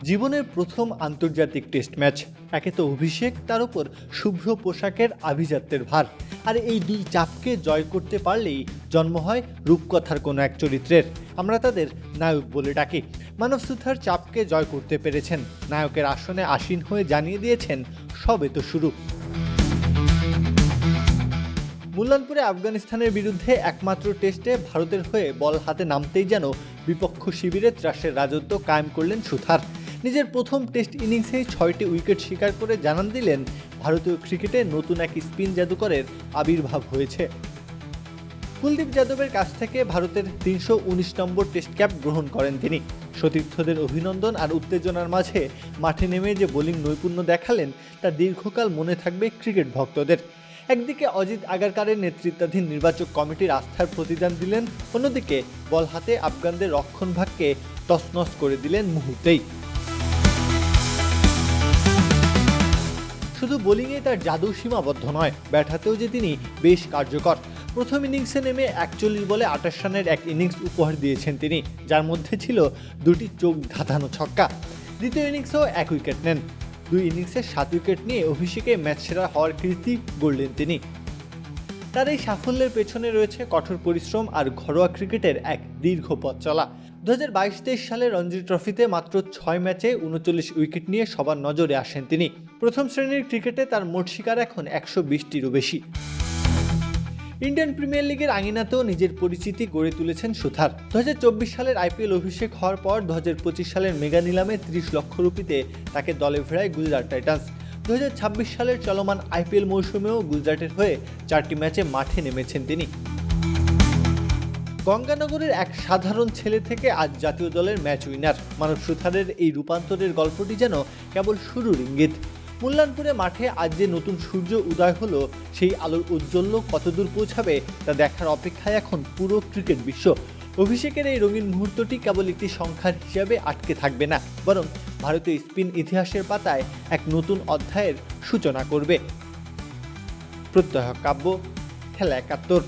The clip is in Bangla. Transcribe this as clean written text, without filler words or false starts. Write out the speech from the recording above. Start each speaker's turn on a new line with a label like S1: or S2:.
S1: জীবনের প্রথম আন্তর্জাতিক টেস্ট ম্যাচ, একে তো অভিষেক, তার উপর শুভ্র পোশাকের আভিজাত্যের ভার। আর এই দুই চাপকে জয় করতে পারলেই জন্ম হয় রূপকথার কোনো এক চরিত্রের। আমরা তাদের নায়ক বলে ডাকি। মানভ সুথার চাপকে জয় করতে পেরেছেন, নায়কের আসনে আসীন হয়ে জানিয়ে দিয়েছেন সবে তো শুরু। মুল্লানপুরে আফগানিস্তানের বিরুদ্ধে একমাত্র টেস্টে ভারতের হয়ে বল হাতে নামতেই যেন বিপক্ষ শিবিরে ত্রাসের রাজত্ব কায়েম করলেন সুথার। নিজের প্রথম টেস্ট ইনিংসেই ৬টি উইকেট শিকার করে জানান দিলেন ভারতীয় ক্রিকেটে নতুন এক স্পিন জাদুকরের আবির্ভাব হয়েছে। কুলদীপ যাদবের কাছ থেকে ভারতের ৩১৯ নম্বর টেস্ট ক্যাপ গ্রহণ করেন তিনি। সতীর্থদের অভিনন্দন আর উত্তেজনার মাঝে মাঠে নেমে যে বোলিং নৈপুণ্য দেখালেন তা দীর্ঘকাল মনে থাকবে ক্রিকেট ভক্তদের। একদিকে অজিত আগারকারের নেতৃত্বাধীন নির্বাচক কমিটির আস্থার প্রতিদান দিলেন, অন্যদিকে বল হাতে আফগানদের রক্ষণভাগকে তছনছ করে দিলেন মুহূর্তেই। শুধু বোলিংয়ে তার জাদু সীমাবদ্ধ নয়, ব্যাট হাতেও যে তিনি বেশ কার্যকর। প্রথম ইনিংসে নেমে ৪১ বলে ২৮ রানের এক ইনিংস উপহার দিয়েছেন তিনি, যার মধ্যে ছিল দুটি চোখ ধাঁধানো ছক্কা। দ্বিতীয় ইনিংসেও ১ উইকেট নেন। ২ ইনিংসে ৭ উইকেট নিয়ে অভিষেকে ম্যাচ সেরা হওয়ার কীর্তি গড়লেন তিনি। তার এই সাফল্যের পেছনে রয়েছে কঠোর পরিশ্রম আর ঘরোয়া ক্রিকেটের এক দীর্ঘ পথ চলা। ২০২২-২৩ সালে রঞ্জি ট্রফিতে মাত্র ৬ ম্যাচে ৩৯ উইকেট নিয়ে সবার নজরে আসেন তিনি। প্রথম শ্রেণীর ক্রিকেটে তার মোট শিকার এখন ১২০টিরও বেশি। ইন্ডিয়ান প্রিমিয়ার লিগের আঙিনাতেও নিজের পরিচিতি গড়ে তুলেছেন সুথার। ২০২৪ সালের আইপিএল অভিষেক হওয়ার পর ২০২৫ সালের মেগা নিলামে ৩০ লক্ষ রুপিতে তাকে দলে ফেরায় গুজরাট টাইটান্স। ২০২৬ সালের চলমান আইপিএল মৌসুমেও গুজরাটের হয়ে ৪টি ম্যাচে মাঠে নেমেছেন তিনি। গঙ্গানগরের এক সাধারণ ছেলে থেকে আজ জাতীয় দলের ম্যাচ উইনার। মানভ সুথারের এই রূপান্তরের গল্পটি যেন কেবল শুরুর ইঙ্গিত। মুল্লানপুরে মাঠে আজ যে নতুন সূর্য উদয় হলো, সেই আলোর ঔজ্জ্বল্য কতদূর পৌঁছাবে তা দেখার অপেক্ষায় এখন পুরো ক্রিকেট বিশ্ব। অভিষেকের এই রঙিন মুহূর্তটি কেবল একটি সংখ্যার হিসাবে আটকে থাকবে না, বরং ভারতীয় স্পিন ইতিহাসের পাতায় এক নতুন অধ্যায়ের সূচনা করবে। প্রত্যয় কাব্য, খেলা ৭১।